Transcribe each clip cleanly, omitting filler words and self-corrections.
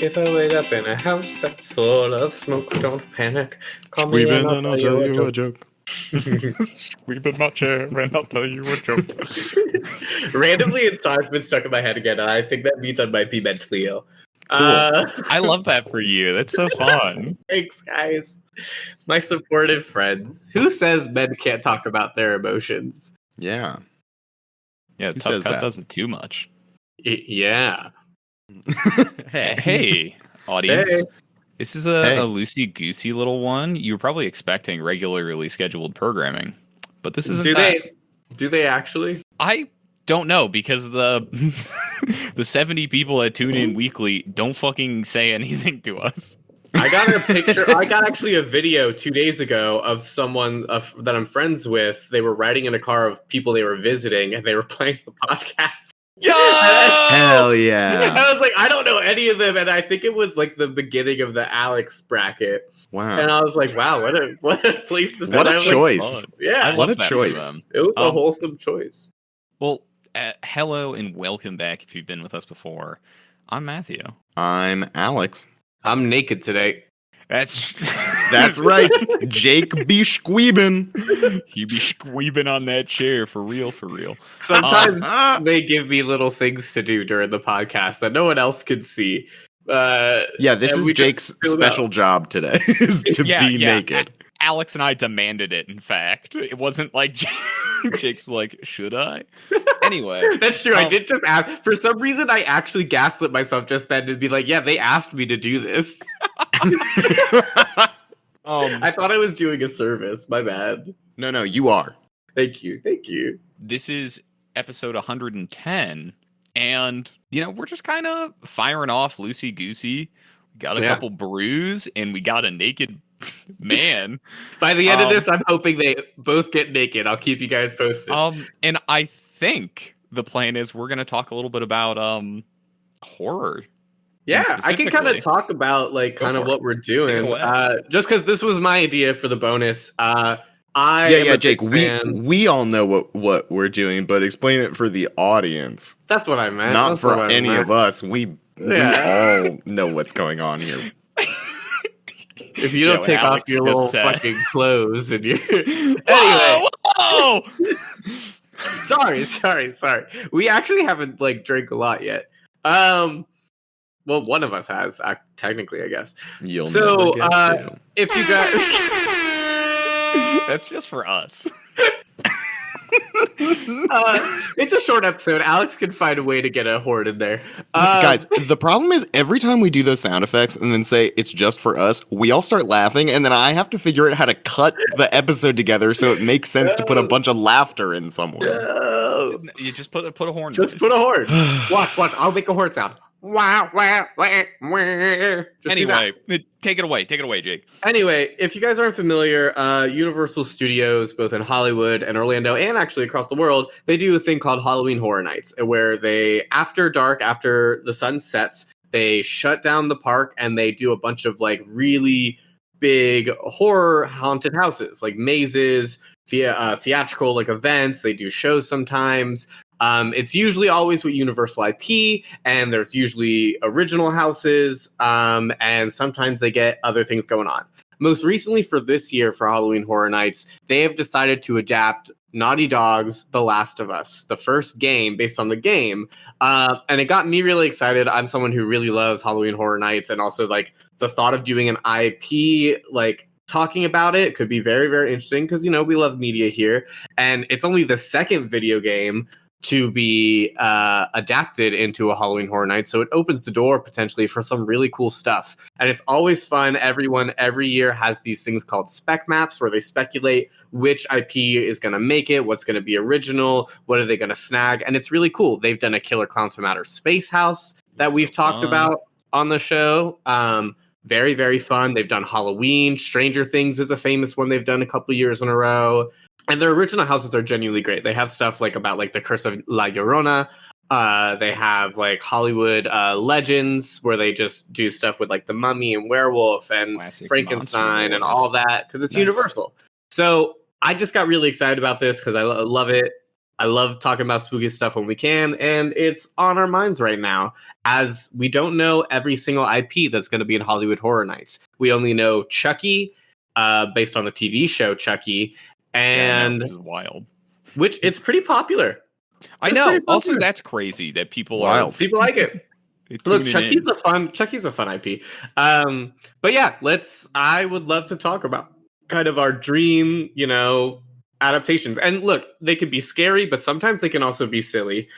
If I wake up in a house that's full of smoke, don't panic. Call me Squeeb in and I'll tell you a joke. Squeeb in my chair and I'll tell you a joke. Randomly, a song's been stuck in my head again, and I think that means I might be mentally ill. Cool. I love that for you. That's so fun. Thanks, guys. My supportive friends. Who says men can't talk about their emotions? Yeah. Yeah, Who Tough says Cut that? doesn't too much. Yeah. Hey, audience. Hey. This is a loosey-goosey little one. You were probably expecting regularly scheduled programming, but this isn't that. Do they actually? I don't know, because the 70 that tune in weekly don't fucking say anything to us. I got a picture. I got actually a video 2 days ago of someone that I'm friends with. They were riding in a car of people they were visiting, and they were playing the podcast. Yo! Hell yeah. I was like, I don't know any of them, and I think it was like the beginning of the Alex bracket. Wow. And I was like, wow, what a place to start. What a choice. Yeah. What a choice. It was a wholesome choice. Well, hello and welcome back if you've been with us before. I'm Matthew. I'm Alex. I'm naked today. That's right. Jake be squeebin'. He be squeebing on that chair for real, for real. Sometimes they give me little things to do during the podcast that no one else can see. Yeah, this is Jake's special job today, is to be naked. Alex and I demanded it, in fact. It wasn't like Jake's like, should I? Anyway. That's true. I did just ask. For some reason, I actually gaslit myself just then to be like, yeah, they asked me to do this. I thought I was doing a service. My bad. No, you are. Thank you. This is episode 110, and, we're just kind of firing off loosey-goosey. We got a couple brews, and we got a naked man. By the end of this, I'm hoping they both get naked. I'll keep you guys posted. And I think the plan is we're going to talk a little bit about horror. Yeah, I can kind of talk about what we're doing. Just because this was my idea for the bonus. Jake. We all know what we're doing, but explain it for the audience. That's what I meant. Not for any of us. We all know what's going on here. If you don't take off your little fucking clothes and you're anyway. Whoa! Sorry. We actually haven't drank a lot yet. Well, one of us has, technically, I guess. You'll never guess too. If you guys... That's just for us. It's a short episode. Alex can find a way to get a horde in there. Guys, the problem is every time we do those sound effects and then say it's just for us, we all start laughing, and then I have to figure out how to cut the episode together so it makes sense to put a bunch of laughter in somewhere. You just put a horn. Just put a horn. Watch. I'll make a horn sound. Wow. Anyway, take it away, Jake. Anyway, if you guys aren't familiar, Universal Studios, both in Hollywood and Orlando, and actually across the world, they do a thing called Halloween Horror Nights, where they, after dark, after the sun sets, they shut down the park and they do a bunch of really big horror haunted houses, like mazes, theatrical events. They do shows sometimes. It's usually always with Universal IP, and there's usually original houses, and sometimes they get other things going on. Most recently for this year, for Halloween Horror Nights, they have decided to adapt Naughty Dog's The Last of Us, the first game based on the game, and it got me really excited. I'm someone who really loves Halloween Horror Nights, and also the thought of doing an IP, talking about it could be very, very interesting because, we love media here, and it's only the second video game to be adapted into a Halloween Horror Night. So it opens the door potentially for some really cool stuff. And it's always fun. Everyone every year has these things called spec maps where they speculate which IP is going to make it, what's going to be original, what are they going to snag. And it's really cool. They've done a Killer Clowns from Outer Space house that we've talked about on the show. Very, very fun. They've done Halloween. Stranger Things is a famous one they've done a couple years in a row. And their original houses are genuinely great. They have stuff about the Curse of La Llorona. They have Hollywood legends where they just do stuff with the Mummy and Werewolf and classic Frankenstein and all that because it's nice. Universal. So I just got really excited about this because I love it. I love talking about spooky stuff when we can, and it's on our minds right now, as we don't know every single IP that's going to be in Hollywood Horror Nights. We only know Chucky, based on the TV show Chucky, and which is wild. which it's pretty popular. I know. Also, that's crazy that people people like it. Look, tuning in. Chucky's a fun IP. But yeah, I would love to talk about kind of our dream, adaptations. And look, they can be scary, but sometimes they can also be silly.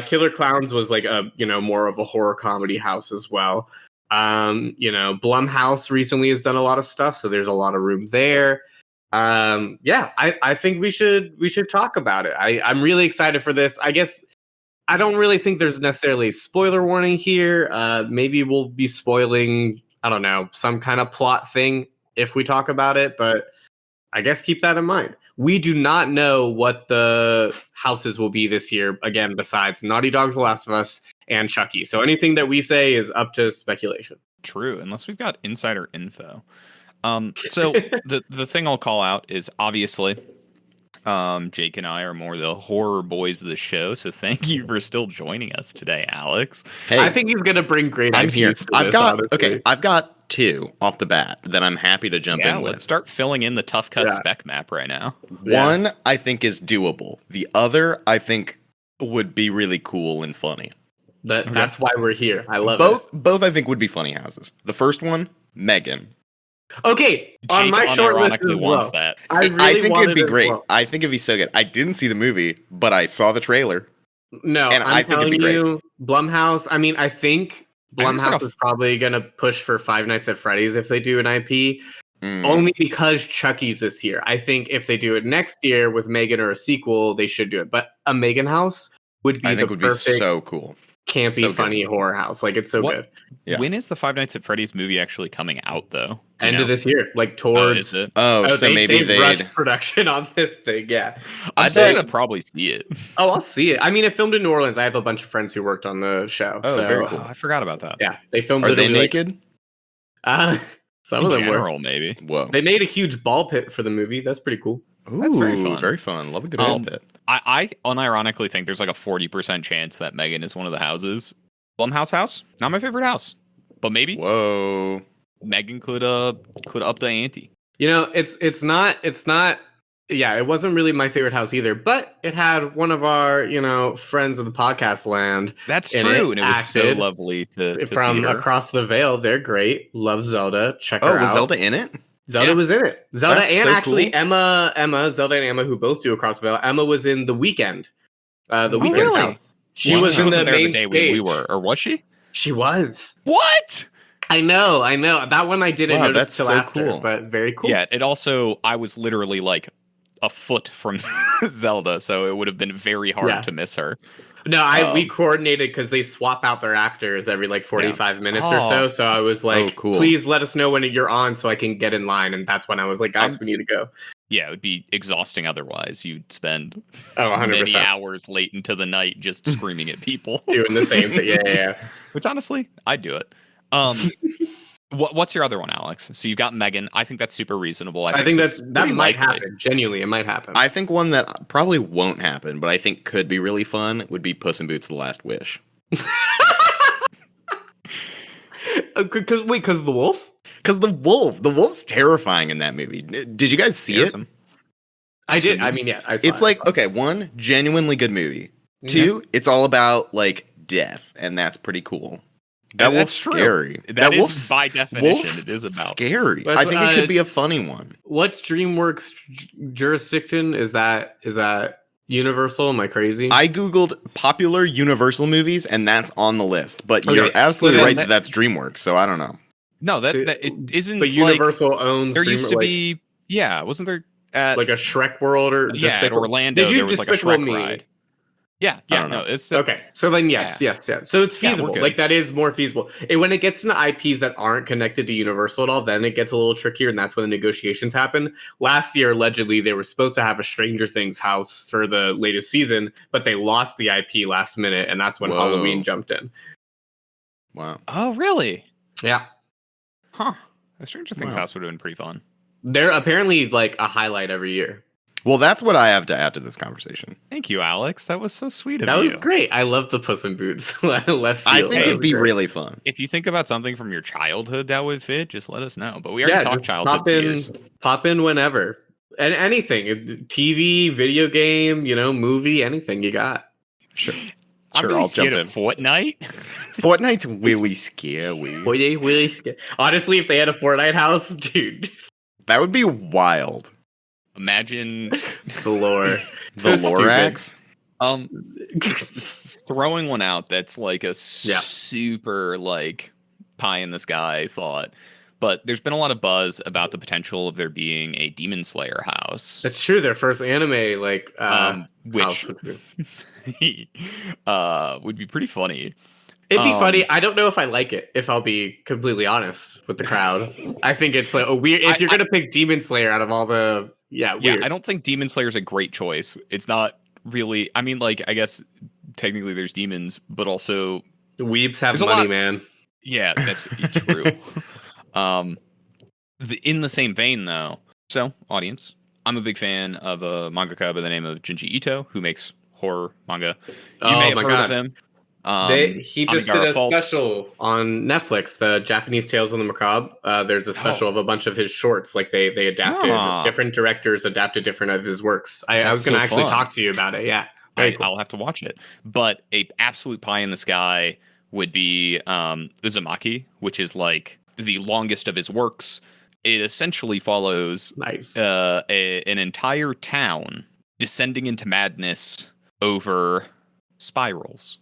Killer Clowns was like a, more of a horror comedy house as well. Blumhouse recently has done a lot of stuff, so there's a lot of room there. I think we should talk about it. I'm really excited for this. I guess I don't really think there's necessarily a spoiler warning here. Maybe we'll be spoiling, I don't know, some kind of plot thing if we talk about it, but I guess keep that in mind. We do not know what the houses will be this year, again, besides Naughty Dog's The Last of Us and Chucky. So anything that we say is up to speculation. True, unless we've got insider info. So the thing I'll call out is obviously Jake and I are more the horror boys of the show, so thank you for still joining us today, Alex. Hey, I think he's gonna bring great I'm IPs here. to I've this, got honestly. I've got 2 off the bat that I'm happy to jump in with. Let's start filling in the tough cut spec map right now. One I think is doable. The other I think would be really cool and funny. That's why we're here. I love it. Both I think would be funny houses. The first one, Megan. Okay, on my short list as well. That. I think it'd be great. Well. I think it'd be so good. I didn't see the movie, but I saw the trailer. No, and I think it'd be great. Blumhouse. I mean, I think Blumhouse is probably gonna push for Five Nights at Freddy's if they do an IP. Only because Chucky's this year. I think if they do it next year with Megan or a sequel, they should do it. But a Megan house would be be so cool. Campy, funny horror house. Like, it's so good. Yeah. When is the Five Nights at Freddy's movie actually coming out, though? End of this year, like towards. Is it? So maybe they rushed production on this thing. Yeah, I'm gonna probably see it. Oh, I'll see it. I mean, it filmed in New Orleans. I have a bunch of friends who worked on the show. Oh, so, very cool. I forgot about that. Yeah, they filmed. Are they naked? Some of them were. Maybe. Whoa! They made a huge ball pit for the movie. That's pretty cool. Ooh, that's very fun. Very fun. Love a good ball pit. I unironically think there's like a 40% chance that Megan is one of the houses. Blumhouse house, not my favorite house, but maybe. Whoa, Megan could up the ante. It's not. Yeah, it wasn't really my favorite house either, but it had one of our friends of the podcast land. That's true, and it was so lovely to from see her. Across the Veil. They're great. Love Zelda. Check her out. Oh, was Zelda in it? Zelda was in it. Zelda That's and so actually cool. Zelda and Emma, who both do Across the Veil. Emma was in The Weeknd. The Weeknd's really? house. She was in the main day stage. we were, or was she? She was. What? I know. That one I didn't notice till so after, cool. but very cool. Yeah, it also, I was literally like a foot from Zelda, so it would have been very hard to miss her. No, we coordinated because they swap out their actors every like 45 minutes or so. So I was like, please let us know when you're on so I can get in line. And that's when I was like, guys, we need to go. Yeah, it would be exhausting otherwise. You'd spend 100%. many hours late into the night just screaming at people. Doing the same thing. Yeah. Which honestly, I'd do it. What's your other one, Alex? So you've got Megan. I think that's super reasonable. I think that might happen. Genuinely, it might happen. I think one that probably won't happen, but I think could be really fun would be Puss in Boots: The Last Wish. Because the wolf? Because the wolf's terrifying in that movie. Did you guys see it? I did. I mean, yeah. It's like, okay, one, genuinely good movie. Two, it's all about like death, and that's pretty cool. That wolf's scary. That is by definition, it is about scary. I think it could be a funny one. What's DreamWorks jurisdiction? Is that Universal? Am I crazy? I googled popular Universal movies, and that's on the list. But you're absolutely right that that's DreamWorks. So I don't know. No, that it isn't. But Universal owns. There used to be, wasn't there like a Shrek World or at Orlando? There was like a Shrek ride. Yeah, no, it's okay. So then, yes. So it's feasible. Like that is more feasible. When it gets into IPs that aren't connected to Universal at all, then it gets a little trickier, and that's when the negotiations happen. Last year, allegedly, they were supposed to have a Stranger Things house for the latest season, but they lost the IP last minute, and that's when Halloween jumped in. Wow. Oh, really? Yeah. Huh. A Stranger Things house would have been pretty fun. They're apparently like a highlight every year. Well, that's what I have to add to this conversation. Thank you, Alex. That was so sweet of That you. was great. I love the Puss in Boots left field. I think That it'd was be great. really fun. If you think about something from your childhood that would fit, just let us know. But we already talked just childhood fears. pop in whenever. And anything. TV, video game, movie, anything you got. Sure. I'm really I'll jump scared in. of Fortnite. Fortnite's really scary. Really scary. Honestly, if they had a Fortnite house, dude. That would be wild. Imagine The lore. The So Lorax? throwing one out that's like a super like pie in the sky thought. But there's been a lot of buzz about the potential of there being a Demon Slayer house. That's true. Their first anime, which house would be pretty funny. It'd be funny. I don't know if I like it, if I'll be completely honest with the crowd. I think it's like a weird. If you're gonna pick Demon Slayer out of all the weird. I don't think Demon Slayer is a great choice. It's not really. I mean, like, I guess technically there's demons, but also The weebs have money, man. Yeah, that's true. In the same vein, though. So, audience, I'm a big fan of a mangaka by the name of Junji Ito, who makes horror manga. You may have heard of him. He just did a special on Netflix, the Japanese Tales of the Macabre. There's a special of a bunch of his shorts. Like they adapted, different directors adapted different of his works. I was going to actually talk to you about it. Yeah, cool. I'll have to watch it. But a absolute pie in the sky would be Uzumaki, which is like the longest of his works. It essentially follows an entire town descending into madness over spirals.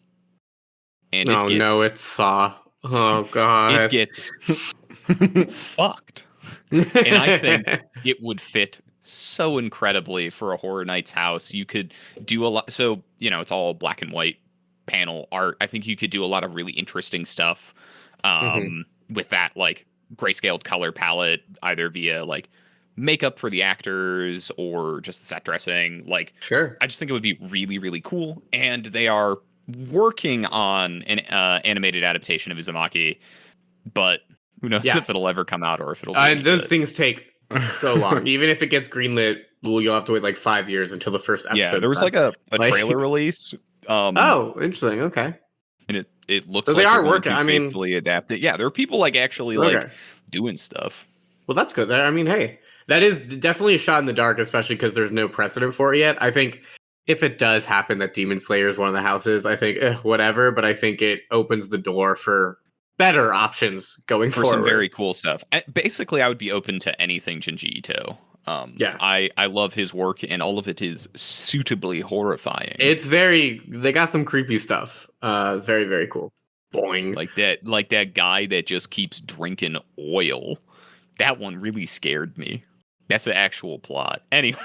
And it's Saw. Oh, God. It gets fucked. And I think it would fit so incredibly for a Horror Nights house. You could do a lot. So, it's all black and white panel art. I think you could do a lot of really interesting stuff with that, like, grayscaled color palette, either via, like, makeup for the actors or just the set dressing. Like, sure. I just think it would be really, really cool. And they are working on an animated adaptation of Uzumaki, but who knows if it'll ever come out or if it'll be those things take so long. Even if it gets greenlit, you'll have to wait like 5 years until the first episode. Yeah, there was like a trailer release. Interesting. Okay. And it looks so like they are working. faithfully adapted. Yeah, there are people like actually like doing stuff. Well, that's good. I mean, hey, that is definitely a shot in the dark, especially because there's no precedent for it yet. I think if it does happen that Demon Slayer is one of the houses, I think whatever, but I think it opens the door for better options going forward. For some very cool stuff. Basically, I would be open to anything Junji Ito. I love his work, and all of it is suitably horrifying. They got some creepy stuff. Very, very cool. Boing. Like that guy that just keeps drinking oil. That one really scared me. That's the actual plot. Anyway.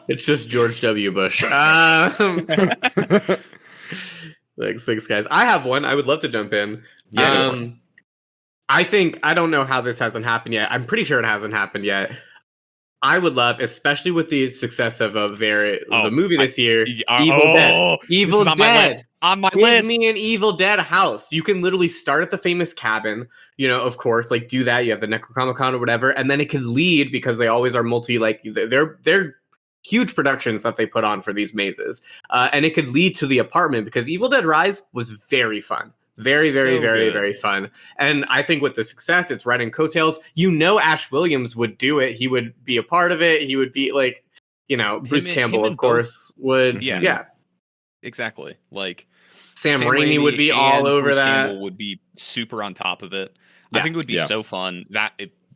It's just George W. Bush. Thanks, guys. I have one. I would love to jump in. Yeah. I don't know how this hasn't happened yet. I'm pretty sure it hasn't happened yet. I would love, especially with the success of the movie this year, Evil Dead. Evil Dead. On my Give list. me an Evil Dead house. You can literally start at the famous cabin, of course, like do that. You have the Necronomicon or whatever, and then it could lead because they always are they're huge productions that they put on for these mazes, and it could lead to the apartment because Evil Dead Rise was very fun. Very, very, very, very fun. And I think with the success, it's riding coattails. Ash Williams would do it. He would be a part of it. He would be like, Bruce Campbell, of course, would. Yeah. Exactly. Like Sam Raimi would be all over Bruce that. Campbell would be super on top of it. Yeah. I think it would be so fun.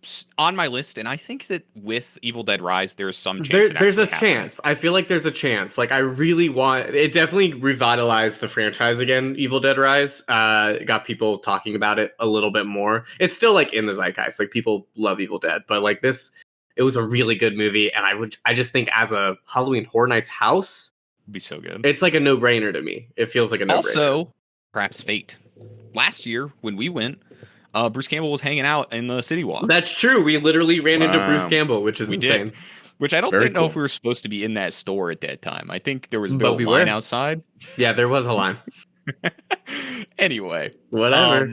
It's on my list, and I think that with Evil Dead Rise, there's some chance. There's a chance. I feel like there's a chance. Like I really want it. Definitely revitalized the franchise again. Evil Dead Rise got people talking about it a little bit more. It's still like in the zeitgeist. Like people love Evil Dead, but like this, it was a really good movie, and I just think as a Halloween Horror Nights house, it'd be so good. It's like a no-brainer to me. It feels like a no-brainer. Also, perhaps fate. Last year when we went, Bruce Campbell was hanging out in the City Walk. That's true. We literally ran into Bruce Campbell, which is insane. Did. Which I didn't know if we were supposed to be in that store at that time. I think there was a line outside. Yeah, there was a line. Anyway. Whatever.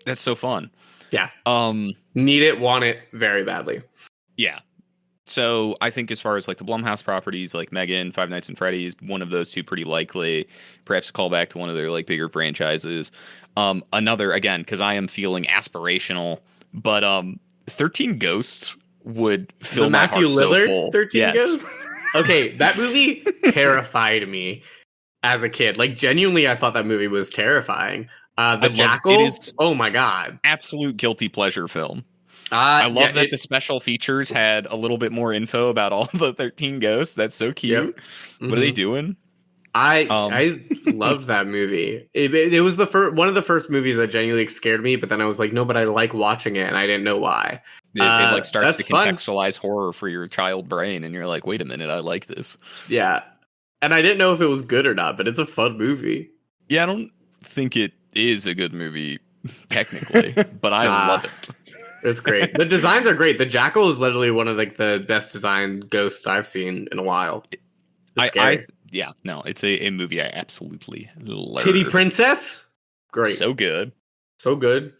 That's so fun. Yeah. Need it, want it very badly. Yeah. So I think as far as like the Blumhouse properties, like Megan, Five Nights at Freddy's, one of those two pretty likely. Perhaps a callback to one of their like bigger franchises. Another again because I am feeling aspirational, but 13 Ghosts would fill The my Matthew heart so Lillard full. 13 Yes. Ghosts? Okay, that movie terrified me as a kid. Like, genuinely, I thought that movie was terrifying. The Jackal, it is oh my god. absolute guilty pleasure film. I love that the special features had a little bit more info about all the 13 ghosts. That's so cute. Yep. What are they doing? I loved that movie. It was one of the first movies that genuinely scared me, but then I was like, no, but I like watching it, and I didn't know why. It like starts to that's fun. contextualize horror for your child brain, and you're like, wait a minute, I like this. Yeah. And I didn't know if it was good or not, but it's a fun movie. Yeah, I don't think it is a good movie, technically, but I love it. It's great. The designs are great. The Jackal is literally one of like the best designed ghosts I've seen in a while. It's scary. It's a movie I absolutely love. Titty Princess? Great. So good. So good.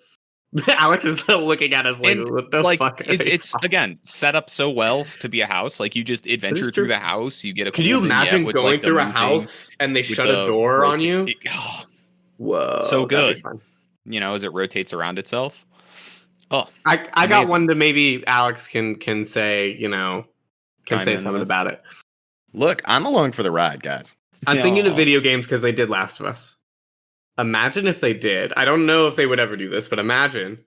Alex is looking at us like, what the fuck? It's again set up so well to be a house. Like you just adventure through the house. You get a. Can you imagine going through a house and they shut a door on you? Whoa! So good. You know, as it rotates around itself. Oh, I got one that maybe Alex can say, can say something about it. Look, I'm along for the ride, guys. I'm thinking of video games because they did Last of Us. Imagine if they did. I don't know if they would ever do this, but imagine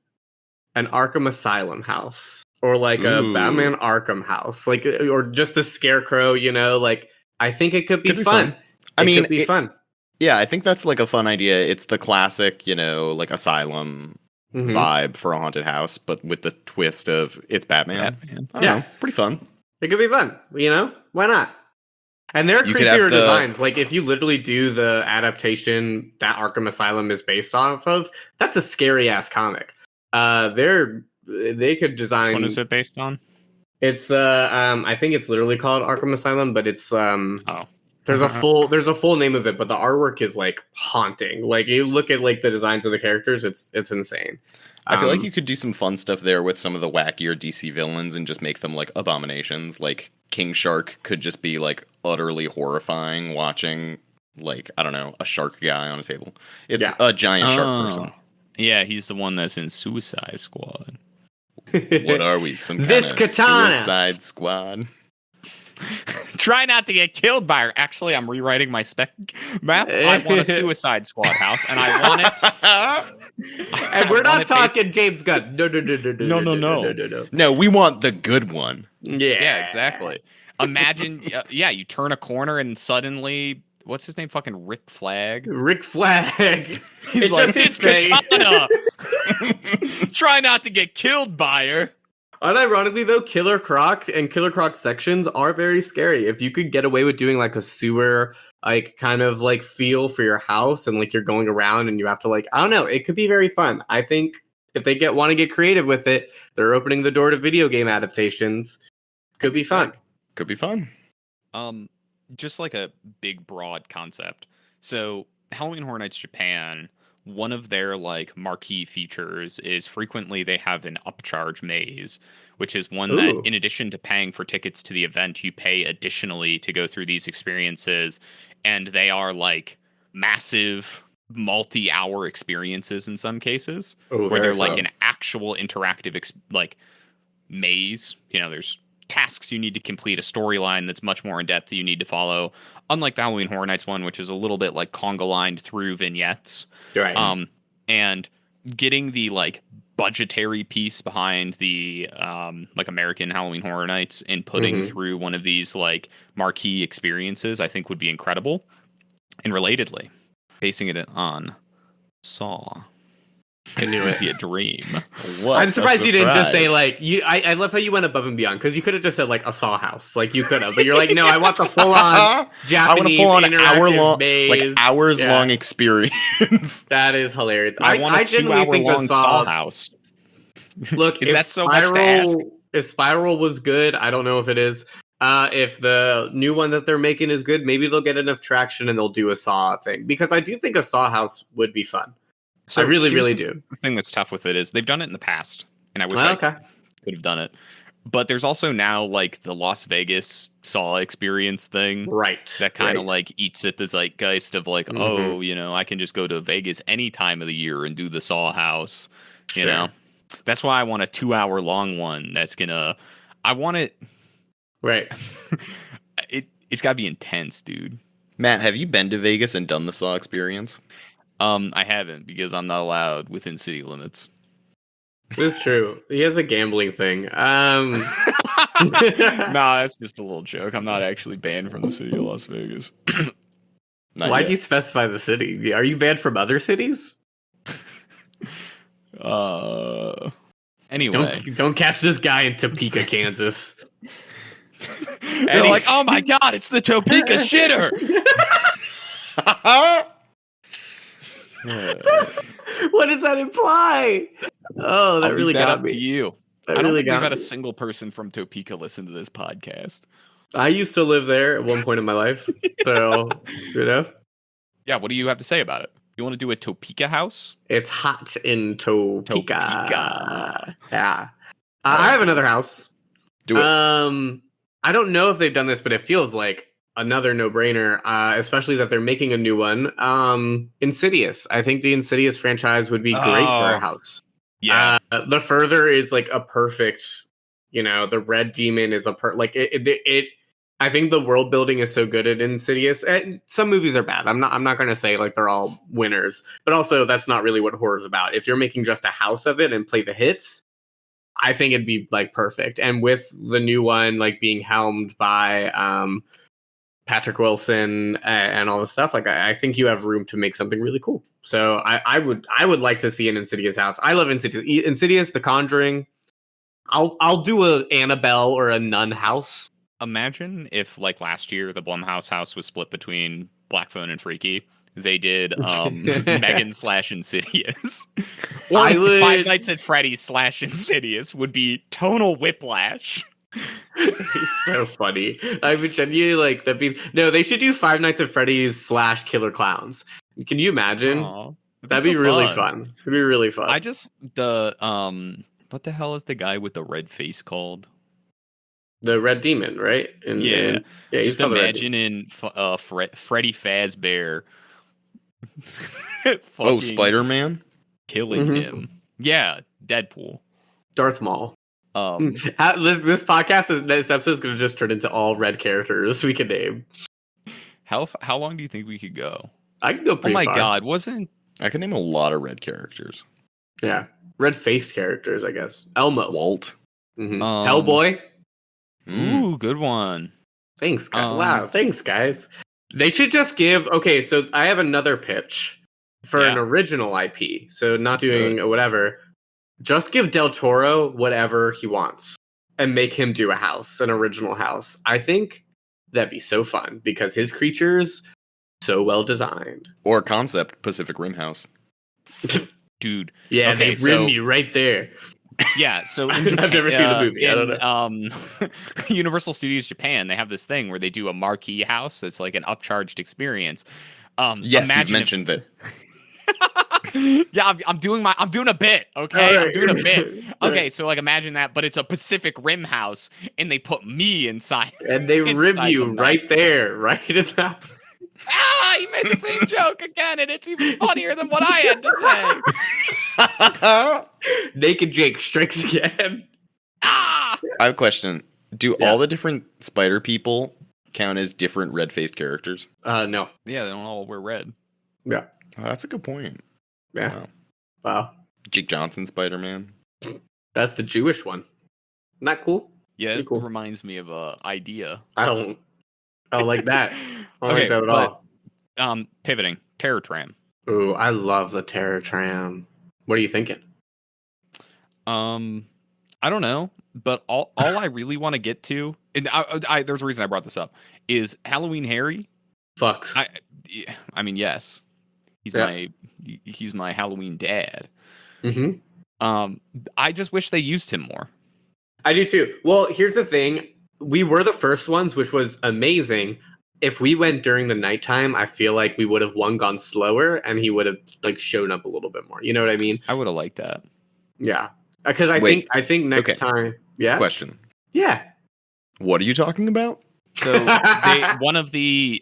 an Arkham Asylum house or like a Batman Arkham house, like or just a Scarecrow. Like I think it could be fun. It could be fun. Yeah, I think that's like a fun idea. It's the classic, like Asylum vibe for a haunted house, but with the twist of it's Batman. I don't know, pretty fun. It could be fun. Why not? And there are creepier designs. Like if you literally do the adaptation that Arkham Asylum is based off of, that's a scary ass comic. They could design. Which one is it based on? It's I think it's literally called Arkham Asylum, but it's There's a full name of it, but the artwork is like haunting. Like you look at like the designs of the characters, it's insane. I feel like you could do some fun stuff there with some of the wackier DC villains and just make them like abominations. Like King Shark could just be like utterly horrifying watching like, I don't know, a shark guy on a table. It's a giant shark person. Yeah, he's the one that's in Suicide Squad. What are we? Some kind this of katana. Suicide Squad? Try not to get killed by her. Actually, I'm rewriting my spec map. I want a Suicide Squad house, and I want it. And we're not talking James Gunn. No. No, we want the good one. Yeah, exactly. Imagine, you turn a corner and suddenly, what's his name? Fucking Rick Flag. Rick Flag. He's like, it's katana. Try not to get killed by her. Unironically, though, Killer Croc and Killer Croc sections are very scary. If you could get away with doing like a sewer, like kind of like feel for your house, and like you're going around and you have to like, I don't know, it could be very fun. I think if they want to get creative with it, they're opening the door to video game adaptations. Could be fun. Could be fun. Just like a big broad concept. So Halloween Horror Nights Japan, one of their like marquee features is frequently they have an upcharge maze, which is one that in addition to paying for tickets to the event, you pay additionally to go through these experiences. And they are like massive multi-hour experiences in some cases where they're like an actual interactive like maze. There's tasks you need to complete, a storyline that's much more in depth that you need to follow. Unlike the Halloween Horror Nights one, which is a little bit like conga lined through vignettes. Right. And getting the like budgetary piece behind the like American Halloween Horror Nights and putting through one of these like marquee experiences, I think would be incredible. And relatedly, basing it on Saw. I knew it. Be a dream. I'm surprised you didn't just say like you. I love how you went above and beyond because you could have just said like a Saw house, like you could have, but you're like, no, I want the full on Japanese hours long experience. That is hilarious. I want a genuinely think long Saw house. Look, is that so much to ask? If Spiral was good, I don't know if it is. If the new one that they're making is good, maybe they'll get enough traction and they'll do a Saw thing because I do think a Saw house would be fun. So I really do. The thing that's tough with it is they've done it in the past, and I wish I could have done it. But there's also now like the Las Vegas Saw experience thing. Right. That kind of right. like eats at the zeitgeist of like, oh, I can just go to Vegas any time of the year and do the Saw house. Sure. That's why I want a 2-hour long one. I want it. Right. It's got to be intense, dude. Matt, have you been to Vegas and done the Saw experience? I haven't because I'm not allowed within city limits. This is true. He has a gambling thing. Nah, that's just a little joke. I'm not actually banned from the city of Las Vegas. Why'd you specify the city? Are you banned from other cities? Anyway. Don't catch this guy in Topeka, Kansas. They're like, oh my god, it's the Topeka shitter. What does that imply? Oh, that really got me. To you. That I don't really think we've got had me. a single person from Topeka listen to this podcast. I used to live there at one point in my life, so Yeah, what do you have to say about it? You want to do a Topeka house? It's hot in Topeka. Topeka. Yeah. I have another house. Do it. I don't know if they've done this, but it feels like another no-brainer, especially that they're making a new one. Insidious. I think the Insidious franchise would be great for a house. Yeah. The Further is like a perfect, the Red Demon is it I think the world building is so good at Insidious. And some movies are bad. I'm not going to say like they're all winners, but also that's not really what horror is about. If you're making just a house of it and play the hits, I think it'd be like perfect. And with the new one like being helmed by Patrick Wilson and all this stuff, like I think you have room to make something really cool. So I would like to see an Insidious house. I love Insidious, The Conjuring. I'll do a Annabelle or a Nun house. Imagine if, like last year, the Blumhouse house was split between Black Phone and Freaky. They did Megan / Insidious. Or Five Nights at Freddy's / Insidious would be tonal whiplash. He's so funny. I would genuinely like that. No, they should do Five Nights at Freddy's / Killer Clowns. Can you imagine? Aww, that'd be really fun. It'd be really fun. What the hell is the guy with the red face called? The Red Demon, right? Yeah. Just imagine in Freddy Fazbear. Spider-Man? Killing him. Yeah, Deadpool. Darth Maul. This episode is going to just turn into all red characters we can name. How long do you think we could go? I can go pretty far. Oh my god, I can name a lot of red characters. Yeah, red-faced characters, I guess. Elmo. Walt. Hellboy. Ooh, good one. Thanks, guys. Wow, thanks, guys. They should just give... Okay, so I have another pitch for an original IP. So not doing whatever. Just give Del Toro whatever he wants and make him do an original house. I think that'd be so fun because his creatures so well designed. Or concept Pacific Rim house. Dude. Yeah, okay, they rim you right there. Yeah, so in Japan, I've never seen the movie. I don't know. Universal Studios Japan, they have this thing where they do a Marquis house that's like an upcharged experience. Yes, you mentioned that. Yeah, I'm doing a bit, okay? Right. I'm doing a bit. Okay, so like imagine that, but it's a Pacific Rim house, and they put me inside. And they rim you right there, right in that. You made the same joke again, and it's even funnier than what I had to say. Naked Jake strikes again. I have a question. Do all the different spider people count as different red-faced characters? No. Yeah, they don't all wear red. Yeah. Oh, that's a good point. Yeah. Wow. Jake Johnson Spider-Man. That's the Jewish one. Isn't that cool? Yeah, it reminds me of an idea. I don't like that. I don't like that at all. Pivoting. Terror Tram. Ooh, I love the Terror Tram. What are you thinking? I don't know, but all I really want to get to, and there's a reason I brought this up, is Halloween Harry. Fucks. I mean, yes. He's my Halloween dad. I just wish they used him more. I do too. Well, here's the thing. We were the first ones, which was amazing. If we went during the nighttime, I feel like we would have gone slower and he would have like shown up a little bit more. You know what I mean? I would have liked that. Yeah. Because I think next time. Yeah. Question. Yeah. What are you talking about? So one of the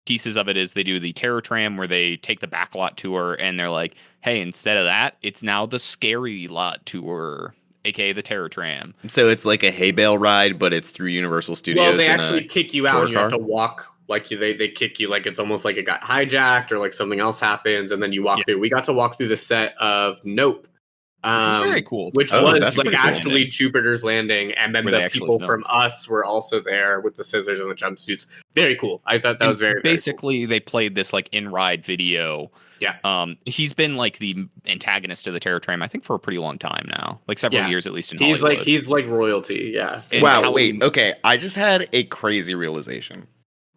pieces of it is they do the Terror Tram where they take the backlot tour and they're like, hey, instead of that, it's now the Scary Lot tour, aka the Terror Tram. So it's like a hay bale ride, but it's through Universal Studios. Well, they actually kick you out, and you have car? to walk. Like they kick you like it's almost like it got hijacked or like something else happens, and then you walk through. We got to walk through the set of Nope, Which was very cool. Which Oh, was that's like pretty cool. actually Jupiter's Landing, and then Where they the actually people filmed. from Us were also there with the scissors and the jumpsuits. Very cool. I thought that was very basically they played this like in-ride video. Yeah. He's been like the antagonist of the Terror Tram, I think, for a pretty long time now, like several years at least in Hollywood. He's like royalty. Yeah. And wow. Wait. Okay. I just had a crazy realization.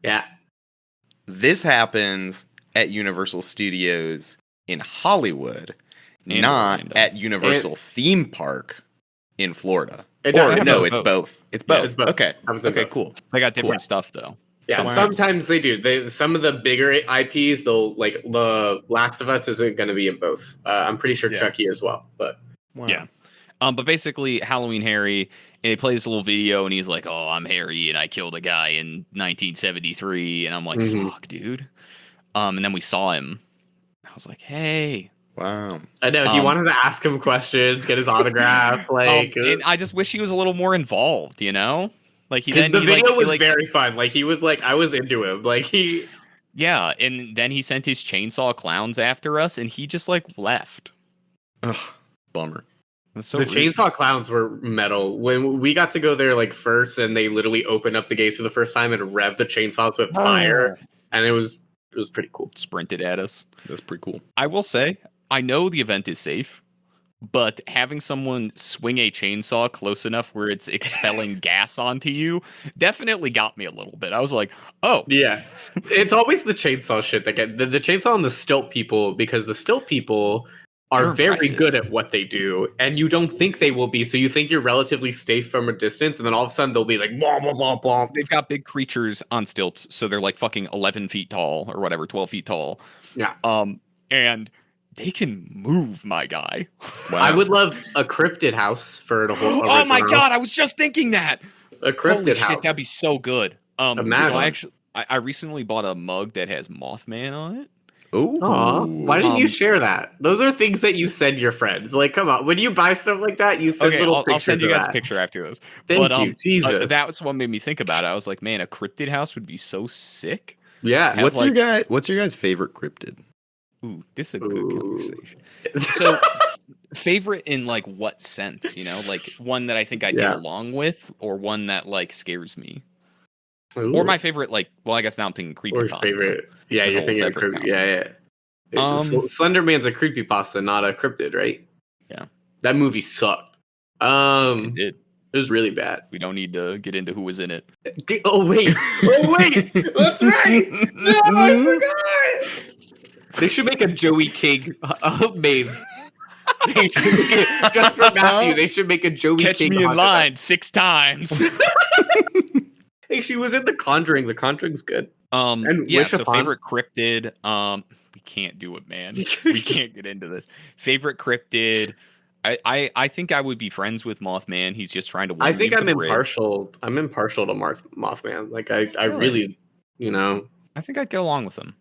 Yeah. This happens at Universal Studios in Hollywood, And not Orlando. at Universal Theme Park in Florida. It Or happens no, with it's both. both. It's Yeah, both. it's both. Okay. Happens with Okay. both. Cool. They got different Cool. stuff though. Yeah, sometimes they do. Some of the bigger IPs, they'll like the Last of Us isn't going to be in both. I'm pretty sure Yeah. Chucky as well. But Wow. Yeah. But basically, Halloween Harry, and he plays this little video, and he's like, "Oh, I'm Harry, and I killed a guy in 1973," and I'm like, Mhm. "Fuck, dude." And then we saw him. I was like, "Hey." Wow. I know he wanted to ask him questions, get his autograph. Like, and I just wish he was a little more involved. You know, like the video was very fun. Like he was like, I was into him. Like he, yeah. And then he sent his chainsaw clowns after us, and he just like left. Ugh. Bummer. It was so the rude. chainsaw clowns were metal. When we got to go there like first, and they literally opened up the gates for the first time and revved the chainsaws with fire, and it was pretty cool. Sprinted at us. That's pretty cool. I will say, I know the event is safe, but having someone swing a chainsaw close enough where it's expelling gas onto you definitely got me a little bit. I was like, oh. Yeah, it's always the chainsaw shit that get the chainsaw and the stilt people, because the stilt people are They're very impressive. good at what they do, and you don't think they will be, so you think you're relatively safe from a distance, and then all of a sudden they'll be like, blah, blah, blah, blah. They've got big creatures on stilts, so they're like fucking 11 feet tall or whatever, 12 feet tall. Yeah. And they can move, my guy. Wow. I would love a cryptid house for a whole. Oh my original. god, I was just thinking that. A cryptid Holy house. shit, that'd be so good. Imagine. So I recently bought a mug that has Mothman on it. Ooh. Aw, why didn't you Um, share that? Those are things that you send your friends. Like, come on, when you buy stuff like that, you send Okay, little I'll pictures send you of guys a that. picture after this. Thank But, you, Jesus. that was what made me think about it. I was like, man, a cryptid house would be so sick. Yeah. have, What's like- your guys' favorite cryptid? Ooh, this is a good Ooh. conversation. So, favorite in like what sense? You know, like one that I think I'd Yeah. get along with, or one that like scares me, Ooh. or my favorite. Like, well, I guess now I'm thinking Or your creepypasta. favorite. Yeah, There's a you're whole thinking of separate creepy. Yeah. Slender Man's a creepypasta, not a cryptid, right? Yeah. That movie sucked. It did. It was really bad. We don't need to get into who was in it. Oh wait! That's right. No, I forgot. They should make a Joey King maze. They should make it- just for Matthew, they should make a Joey Catch King. me in haunted line 6 times. house. Hey, she was in The Conjuring. The Conjuring's good. And Yeah. Wish So Upon- favorite cryptid. We can't do it, man. We can't get into this. Favorite cryptid. I think I would be friends with Mothman. He's just trying to. I win me think the I'm bridge. impartial. I'm impartial to Mothman. Like I Really? really, I think I'd get along with him.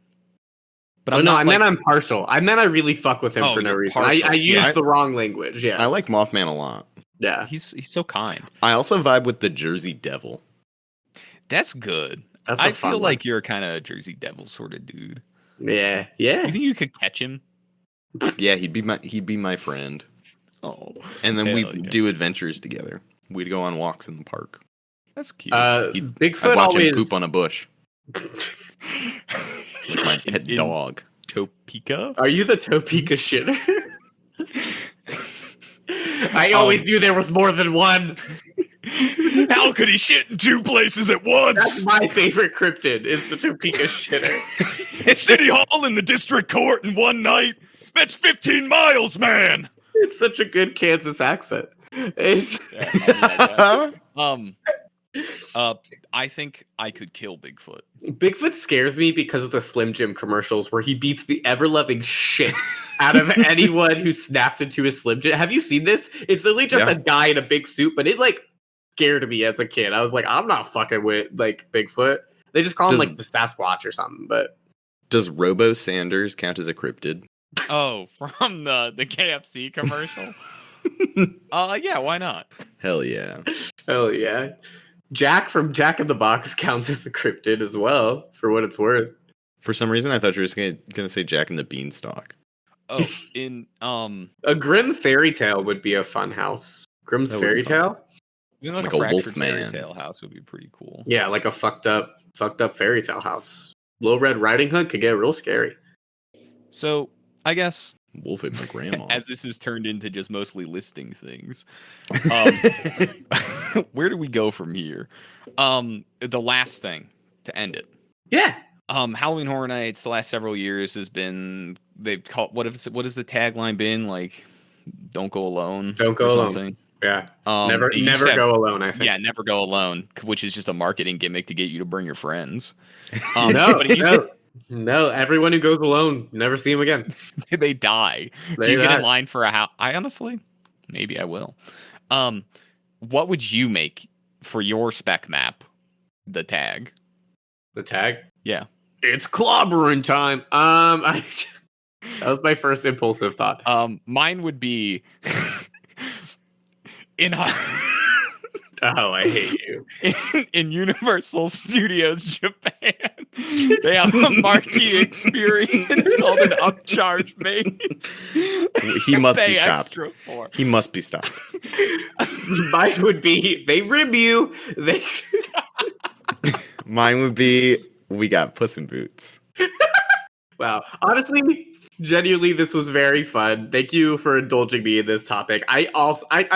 But Oh I'm no, not I like, meant I'm partial. I meant I really fuck with him Oh, for no you're reason. partial. I used Yeah. the wrong language. Yeah, I like Mothman a lot. yeah. he's so kind. I also vibe with the Jersey Devil. That's good. That's a I fun feel one. like you're kind of Jersey Devil sort of dude. Yeah. You think you could catch him? Yeah, he'd be my friend. Oh, And then Hell we'd yeah. do adventures together. We'd go on walks in the park. that's cute. I'd Bigfoot watch always him poop on a bush like my pet In- dog. Topeka? Are you the Topeka shitter? I always knew there was more than one. How could he shit in 2 places at That's once? my favorite cryptid. Is the Topeka shitter. City Hall and the District Court in one night? That's 15 miles, man! It's such a good Kansas accent. It's I think I could kill Bigfoot. Bigfoot scares me because of the Slim Jim commercials where he beats the ever-loving shit out of anyone who snaps into his Slim Jim. Have you seen this? It's literally just Yeah. a guy in a big suit, but it like scared me as a kid. I was like, I'm not fucking with like Bigfoot. They just call him like the Sasquatch or something. But does Robo Sanders count as a cryptid? Oh, from the KFC commercial? Yeah, why not? Hell yeah. Hell yeah. Jack from Jack in the Box counts as a cryptid as well, for what it's worth. For some reason, I thought you were just gonna say Jack and the Beanstalk. Oh, a Grimm fairy tale would be a fun house. Grimm's fairy tale? Like a a fractured Wolfman. fairy tale house would be pretty cool. Yeah, like a fucked up fairy tale house. Little Red Riding Hood could get real scary. So I guess Wolf and my grandma. as this has turned into just mostly listing things, where do we go from here? The last thing to end it. Yeah. Halloween Horror Nights the last several years has been they've called what has the tagline been like? Don't go alone. Don't go alone. Something. Yeah. Never go alone, I think. Yeah, never go alone, which is just a marketing gimmick to get you to bring your friends. No, everyone who goes alone, never see them again. They die. Do you get in line for a house? I honestly, maybe I will. What would you make for your spec map? The tag. The tag? Yeah. It's clobbering time. That was my first impulsive thought. Mine would be Oh, I hate you. In Universal Studios Japan, they have a Marquis experience called an upcharge base. He must be stopped. He must be stopped. Mine would be they rib you. Mine would be we got Puss in Boots. Wow. Honestly, genuinely, this was very fun. Thank you for indulging me in this topic. I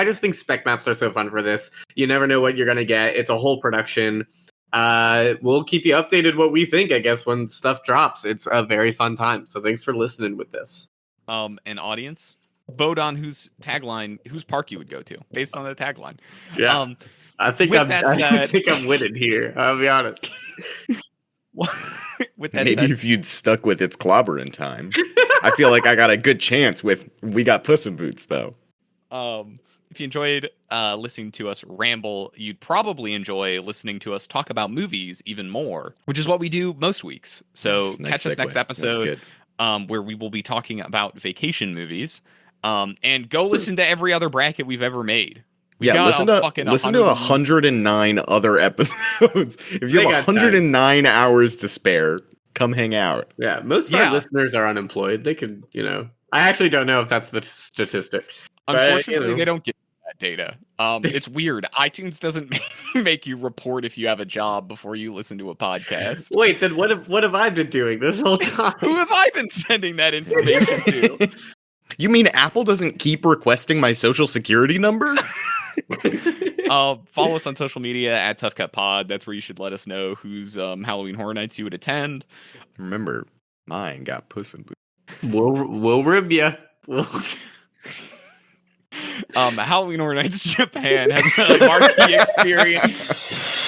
just think spec maps are so fun for this. You never know what you're gonna get. It's a whole production. We'll keep you updated what we think, I guess, when stuff drops. It's a very fun time. So thanks for listening with this. An audience, vote on whose park you would go to based on the tagline. Yeah. I think I'm winning here. I'll be honest. With that Maybe said, if you'd stuck with its clobbering time. I feel like I got a good chance with we got Puss in Boots though. If you enjoyed listening to us ramble, you'd probably enjoy listening to us talk about movies even more, which is what we do most weeks. So nice catch us segue. next episode where we will be talking about vacation movies. And go listen to every other bracket we've ever made. Listen to 109 other episodes. If you have 109 hours to spare, come hang out. Yeah, most of our listeners are unemployed. They could, I actually don't know if that's the statistic. Unfortunately, they don't get that data. It's weird. iTunes doesn't make you report if you have a job before you listen to a podcast. Wait, then what have I been doing this whole time? Who have I been sending that information to? You mean Apple doesn't keep requesting my social security number? Follow us on social media at Tough Cut Pod. That's where you should let us know whose Halloween Horror Nights you would attend. Remember, mine got Puss in Boots. We'll rib ya. Halloween Horror Nights Japan has a Marquis experience.